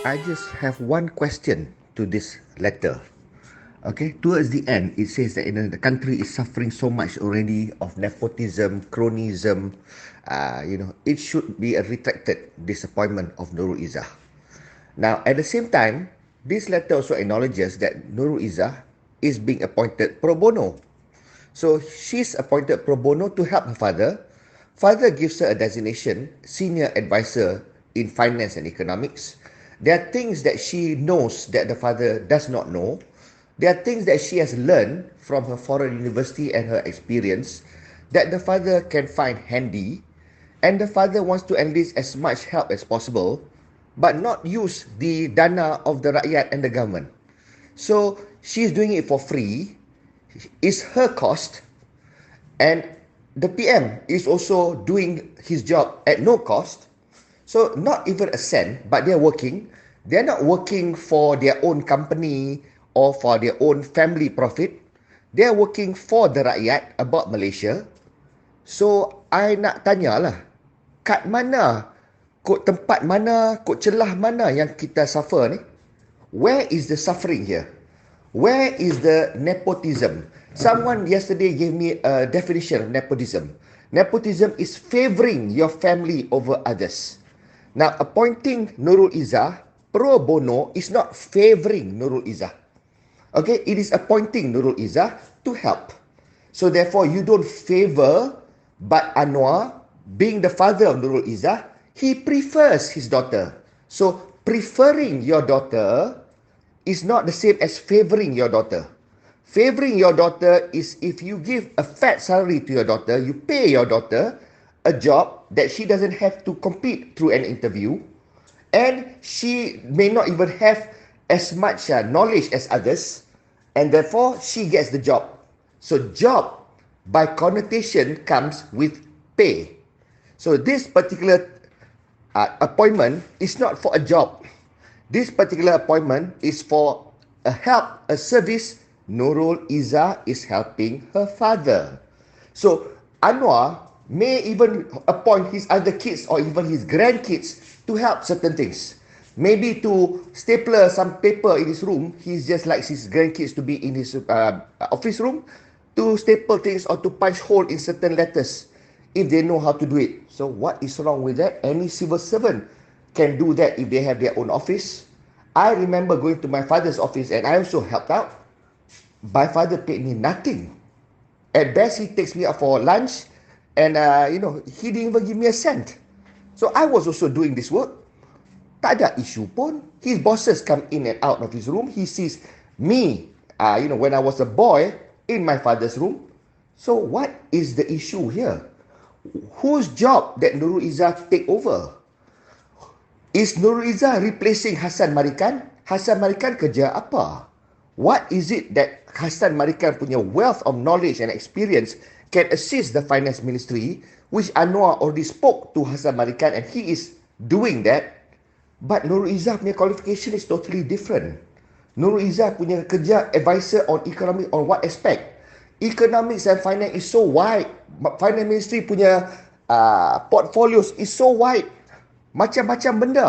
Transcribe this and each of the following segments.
I just have one question to this letter. Okay, towards the end, it says that the country is suffering so much already of nepotism, cronyism. It should be a retracted disappointment of Nuru Isa. Now, at the same time, this letter also acknowledges that Nuru Isa is being appointed pro bono. So she's appointed pro bono to help her father. Father gives her a designation, senior advisor in finance and economics. There are things that she knows that the father does not know. There are things that she has learned from her foreign university and her experience that the father can find handy, and the father wants to enlist as much help as possible, but not use the dana of the rakyat and the government. So she's doing it for free. It's her cost, and the PM is also doing his job at no cost. So not even a cent, but they're working. They're not working for their own company or for their own family profit. They're working for the rakyat about Malaysia. So I nak tanyalah, kat mana, kot tempat mana, kot celah mana yang kita suffer ni? Where is the suffering here? Where is the nepotism? Someone yesterday gave me a definition of nepotism. Nepotism is favoring your family over others. Now, appointing Nurul Izzah pro bono is not favoring Nurul Izzah. Okay, it is appointing Nurul Izzah to help. So therefore, you don't favor, but Anwar, being the father of Nurul Izzah, he prefers his daughter. So preferring your daughter is not the same as favoring your daughter. Favoring your daughter is if you give a fat salary to your daughter, you pay your daughter a job that she doesn't have to compete through an interview, and she may not even have as much knowledge as others, and therefore she gets the job. So job by connotation comes with pay. So this particular appointment is not for a job. This particular appointment is for a help, a service. Nurul Izzah is helping her father. So Anwar may even appoint his other kids or even his grandkids to help certain things. Maybe to stapler some paper in his room, he just likes his grandkids to be in his office room to staple things or to punch hole in certain letters if they know how to do it. So what is wrong with that? Any civil servant can do that if they have their own office. I remember going to my father's office and I also helped out. My father paid me nothing. At best, he takes me out for lunch and, he didn't even give me a cent. So I was also doing this work. Tak ada issue pun. His bosses come in and out of his room. He sees me, when I was a boy in my father's room. So what is the issue here? Whose job that Nurul Izzah take over? Is Nurul Izzah replacing Hassan Marikan? Hassan Marikan kerja apa? What is it that Hassan Marikan punya wealth of knowledge and experience can assist the finance ministry, which Anwar already spoke to Hassan Marikan and he is doing that. But Nurul Izzah punya qualification is totally different. Nurul Izzah punya kerja advisor on economic, on what aspect? Economics and finance is so wide. Finance ministry punya portfolios is so wide. Macam-macam benda.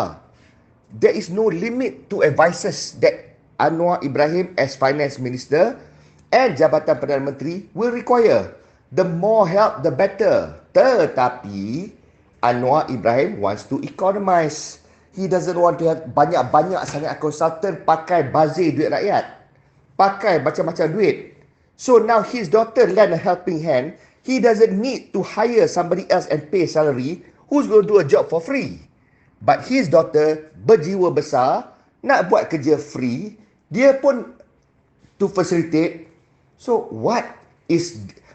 There is no limit to advices that Anwar Ibrahim as finance minister and Jabatan Perdana Menteri will require. The more help, the better. Tetapi Anwar Ibrahim wants to economize. He doesn't want to have banyak-banyak sangat consultant pakai bazir duit rakyat. Pakai macam-macam duit. So now his daughter lend a helping hand. He doesn't need to hire somebody else and pay salary who's going to do a job for free. But his daughter berjiwa besar, nak buat kerja free, dia pun to facilitate. So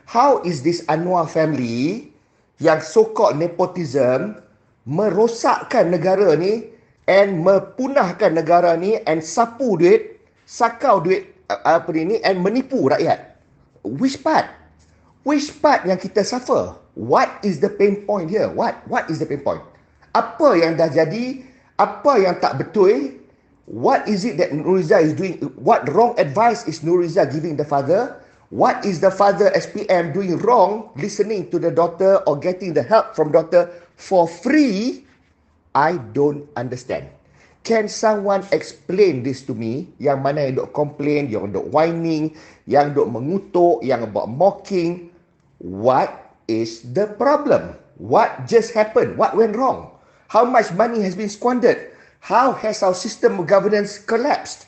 how is this Anwar family yang so-called nepotism merosakkan negara ni and mepunahkan negara ni and sapu duit, sakau duit and menipu rakyat? Which part? Which part yang kita suffer? What is the pain point here? What is the pain point? Apa yang dah jadi? Apa yang tak betul? What is it that Nuru Isa is doing? What wrong advice is Nuru Isa giving the father? What is the father SPM doing wrong, listening to the daughter or getting the help from daughter for free? I don't understand. can someone explain this to me? Yang mana yang duk complain, yang duk whining, yang duk mengutuk, yang about mocking. What is the problem? What just happened? What went wrong? How much money has been squandered? How has our system of governance collapsed?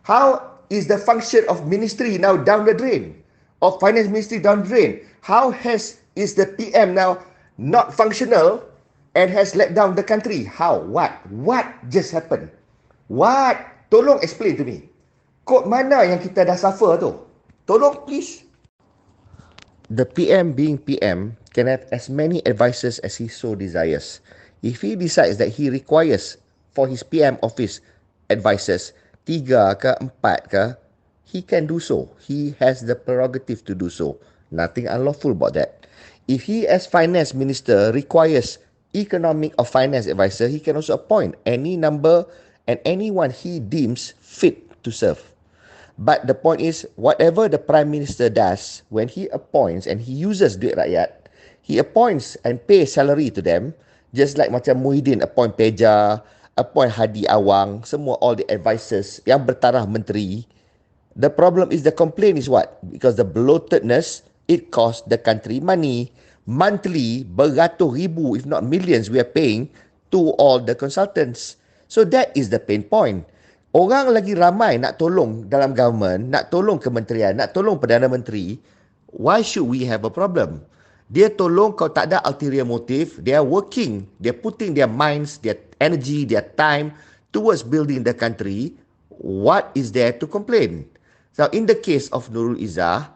How is the function of ministry now down the drain? Of finance ministry down the drain? How is the PM now not functional and has let down the country? How? What just happened? What? Tolong explain to me. Kod mana yang kita dah suffer tu? Tolong please. The PM being PM can have as many advisors as he so desires. If he decides that he requires for his PM office advisors 3 ke 4 ke, he can do so. He has the prerogative to do so. Nothing unlawful about that. If he as finance minister requires economic or finance advisor, he can also appoint any number and anyone he deems fit to serve. But the point is, whatever the Prime Minister does, when he appoints and he uses duit rakyat, he appoints and pays salary to them, just like macam Muhyiddin appoint Peja, appoint Hadi Awang, semua all the advisors yang bertaraf menteri. The problem is, the complaint is what? Because the bloatedness, it costs the country money. Monthly, beratus ribu, if not millions, we are paying to all the consultants. So that is the pain point. Orang lagi ramai nak tolong dalam government, nak tolong kementerian, nak tolong Perdana Menteri. Why should we have a problem? Dia tolong kau tak ada ulterior motive. They are working. They are putting their minds, their energy, their time towards building the country. What is there to complain? So in the case of Nurul Izzah,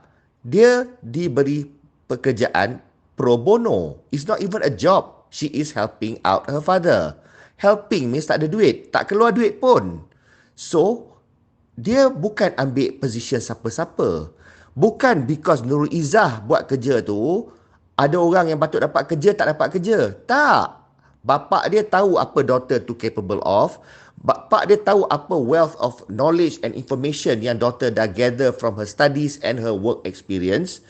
dia diberi pekerjaan pro bono. It's not even a job. She is helping out her father. Helping means tak ada duit. Tak keluar duit pun. So, dia bukan ambil position siapa-siapa. Bukan because Nuru Izzah buat kerja tu, ada orang yang patut dapat kerja, tak dapat kerja. Tak. Bapak dia tahu apa daughter tu capable of. Bapak dia tahu apa wealth of knowledge and information yang daughter dah gather from her studies and her work experience.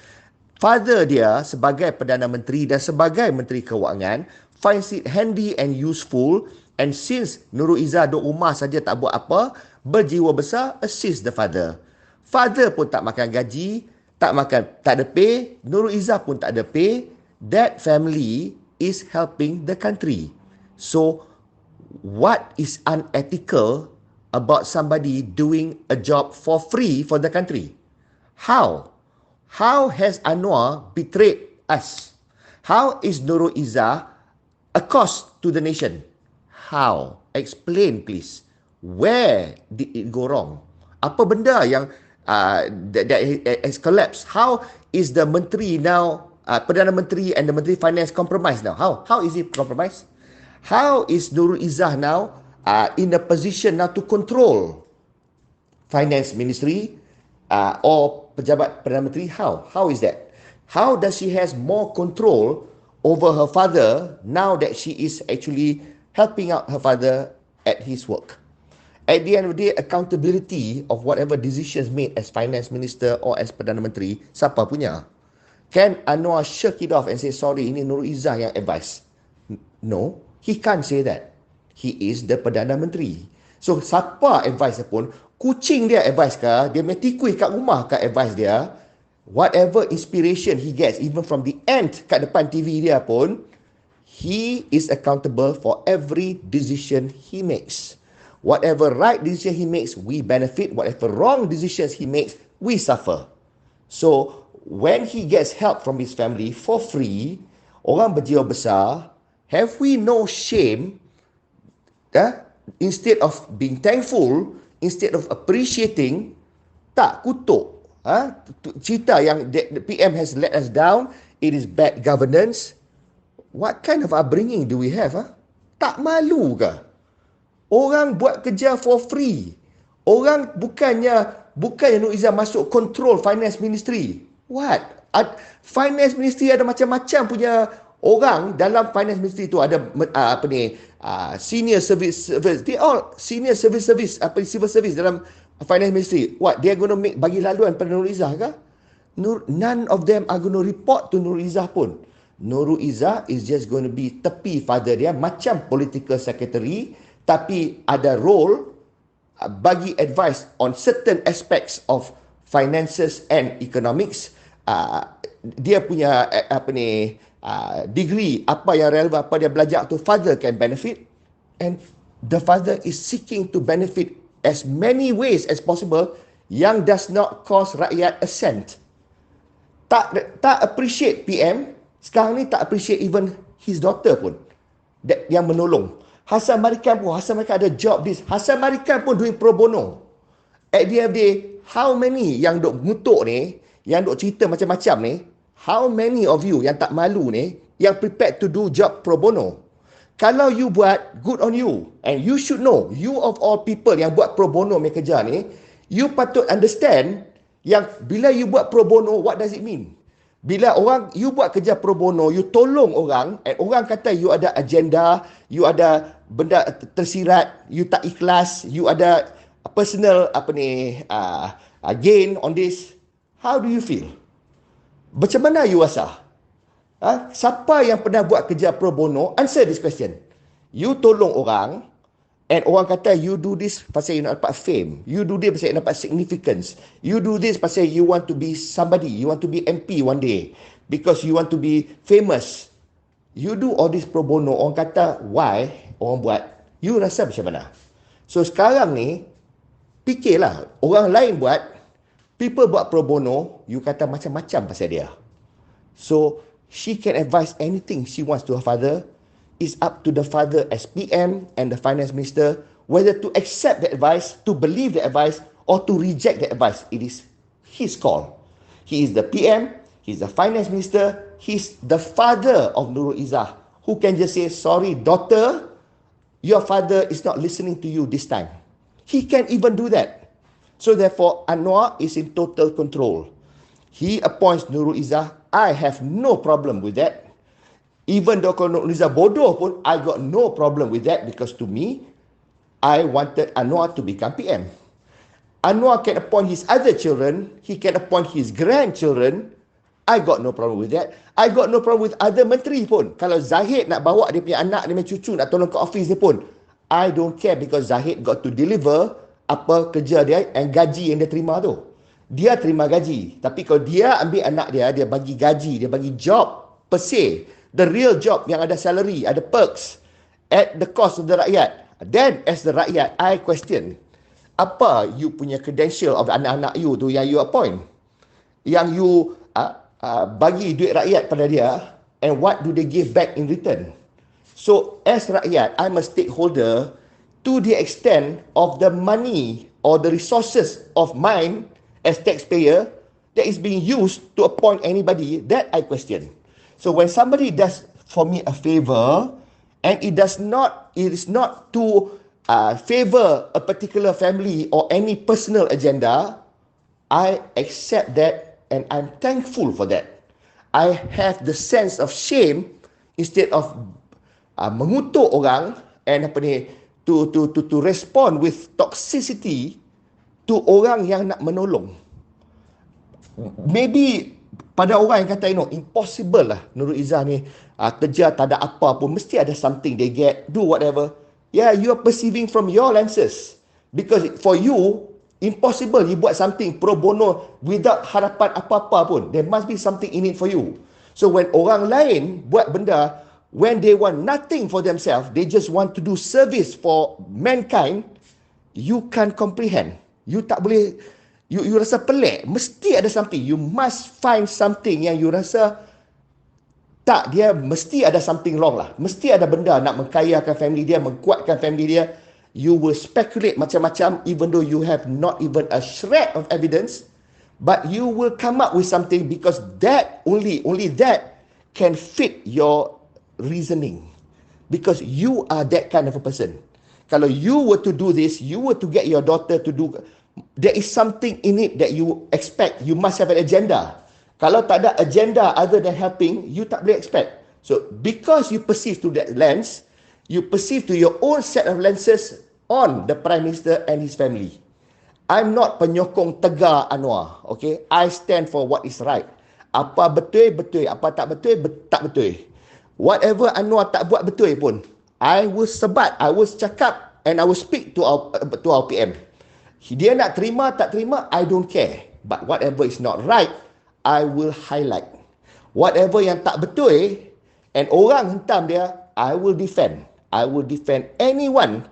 Father dia sebagai Perdana Menteri dan sebagai Menteri Kewangan finds it handy and useful. And since Nuru Izzah duduk rumah saja tak buat apa, berjiwa besar, assist the father. Father pun tak makan gaji, tak ada pay, Nuru Izzah pun tak ada pay. That family is helping the country. So, what is unethical about somebody doing a job for free for the country? How? How has Anwar betrayed us? How is Nurul Izzah a cost to the nation? How? Explain please. Where did it go wrong? Apa benda yang that has collapsed? How is the Menteri now, Perdana Menteri and the Menteri Finance compromised now? How is it compromised? How is Nurul Izzah now in a position now to control Finance Ministry or pejabat Perdana Menteri? How is that? How does she has more control over her father now that she is actually helping out her father at his work? At the end of the day, accountability of whatever decisions made as Finance Minister or as Perdana Menteri, siapa punya? Can Anwar shirk it off and say, sorry, ini Nurul Izzah yang advice? No, he can't say that. He is the Perdana Menteri. So, siapa advice pun, kucing dia advice ke, dia metikui kat rumah kat advice dia, whatever inspiration he gets, even from the ant kat depan TV dia pun, he is accountable for every decision he makes. Whatever right decision he makes, we benefit. Whatever wrong decisions he makes, we suffer. So, when he gets help from his family for free, orang berjiwa besar, have we no shame? Instead of being thankful, instead of appreciating, tak kutuk. Cerita yang the PM has let us down, it is bad governance. What kind of upbringing do we have? Tak malu ke? Orang buat kerja for free. Orang bukannya Nurul Izzah masuk control Finance Ministry. What? Finance Ministry ada macam-macam punya orang dalam Finance Ministry tu. Ada senior service, they all senior service, civil service dalam Finance Ministry. What? They are going to bagi laluan pada Nurul Izzah ke? None of them are going to report to Nurul Izzah pun. Nurul Izzah is just going to be tepi father dia, macam political secretary, tapi ada role bagi advice on certain aspects of finances and economics. Dia punya degree, apa yang relevan, apa dia belajar tu, father can benefit, and the father is seeking to benefit as many ways as possible yang does not cost rakyat a cent. Tak appreciate PM, sekarang ni tak appreciate even his daughter pun yang menolong. Hasan Marikan ada job this. Hasan Marikan pun doing pro bono. At the end of the day, how many yang duk ngutuk ni, yang duk cerita macam-macam ni, how many of you yang tak malu ni, yang prepared to do job pro bono? Kalau you buat, good on you. And you should know, you of all people yang buat pro bono punya kerja ni, you patut understand yang bila you buat pro bono, what does it mean? Bila you buat kerja pro bono, you tolong orang, and orang kata you ada agenda, you ada benda tersirat, you tak ikhlas, you ada personal gain on this, how do you feel? Macam mana you rasa? Siapa yang pernah buat kerja pro bono, answer this question. You tolong orang, and orang kata you do this pasal you nak dapat fame. You do this pasal you nak dapat significance. You do this pasal you want to be somebody. You want to be MP one day. Because you want to be famous. You do all this pro bono. Orang kata why orang buat. You rasa macam mana? So sekarang ni, fikirlah. Orang lain buat. People buat pro bono. You kata macam-macam pasal dia. So she can advise anything she wants to her father. It's up to the father as PM and the finance minister whether to accept the advice, to believe the advice, or to reject the advice. It is his call. He is the PM, he's the finance minister, he's the father of Nuru Isa, who can just say, sorry daughter, your father is not listening to you this time. He can even do that. So therefore, Anwar is in total control. He appoints Nuru Isa. I have no problem with that. Even though kalau Nuru Isa bodoh pun, I got no problem with that, because to me, I wanted Anwar to become PM. Anwar can appoint his other children, he can appoint his grandchildren. I got no problem with that. I got no problem with other menteri pun. Kalau Zahid nak bawa dia punya anak, dia punya cucu nak tolong ke office dia pun, I don't care, because Zahid got to deliver apa kerja dia and gaji yang dia terima tu. Dia terima gaji. Tapi kalau dia ambil anak dia, dia bagi gaji, dia bagi job per se, the real job yang ada salary, ada perks at the cost of the rakyat. Then as the rakyat, I question, apa you punya credential of anak-anak you tu yang you appoint? Yang you bagi duit rakyat pada dia, and what do they give back in return? So as rakyat, I'm a stakeholder to the extent of the money or the resources of mine as taxpayer that is being used to appoint anybody, that I question. So when somebody does for me a favor, and it is not to favor a particular family or any personal agenda, I accept that and I'm thankful for that. I have the sense of shame instead of mengutuk orang and to respond with toxicity to orang yang nak menolong. Maybe pada orang yang kata, impossible lah Nurul Izzah ni kerja tak ada apa pun, mesti ada something they get, do whatever. Yeah, you are perceiving from your lenses. Because for you, impossible you buat something pro bono without harapan apa-apa pun. There must be something in it for you. So when orang lain buat benda, when they want nothing for themselves, they just want to do service for mankind, you can't comprehend. You tak boleh, you rasa pelik. Mesti ada something. You must find something yang you rasa, tak, dia mesti ada something wrong lah. Mesti ada benda nak mengkayakan family dia, mengkuatkan family dia. You will speculate macam-macam even though you have not even a shred of evidence. But you will come up with something because that, only that can fit your reasoning. Because you are that kind of a person. Kalau you were to do this, you were to get your daughter to do, there is something in it that you expect. You must have an agenda. Kalau tak ada agenda other than helping, you tak boleh expect. So, because you perceive to that lens, you perceive to your own set of lenses on the Prime Minister and his family. I'm not penyokong tegar Anwar, okay? I stand for what is right. Apa betul, betul. Apa tak betul, tak betul. Whatever Anwar tak buat betul pun, I will sebat, I will cakap and I will speak to our PM. Dia nak terima, tak terima, I don't care. But whatever is not right, I will highlight. Whatever yang tak betul, and orang hentam dia, I will defend. I will defend anyone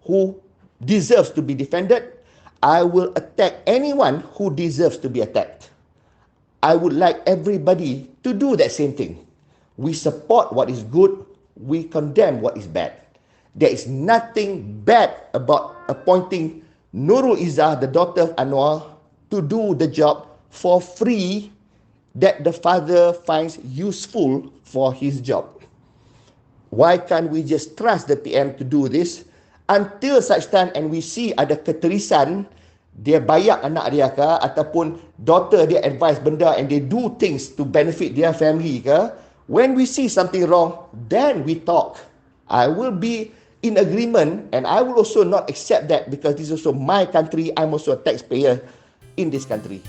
who deserves to be defended. I will attack anyone who deserves to be attacked. I would like everybody to do that same thing. We support what is good, we condemn what is bad. There is nothing bad about appointing Nuru Isa, the daughter of Anwar, to do the job for free that the father finds useful for his job. Why can't we just trust the PM to do this until such time and we see ada keterisan, dia bayar anak dia ke, ataupun daughter dia advise benda and they do things to benefit their family ke, when we see something wrong, then we talk. I will be in agreement and I will also not accept that because this is also my country. I'm also a taxpayer in this country.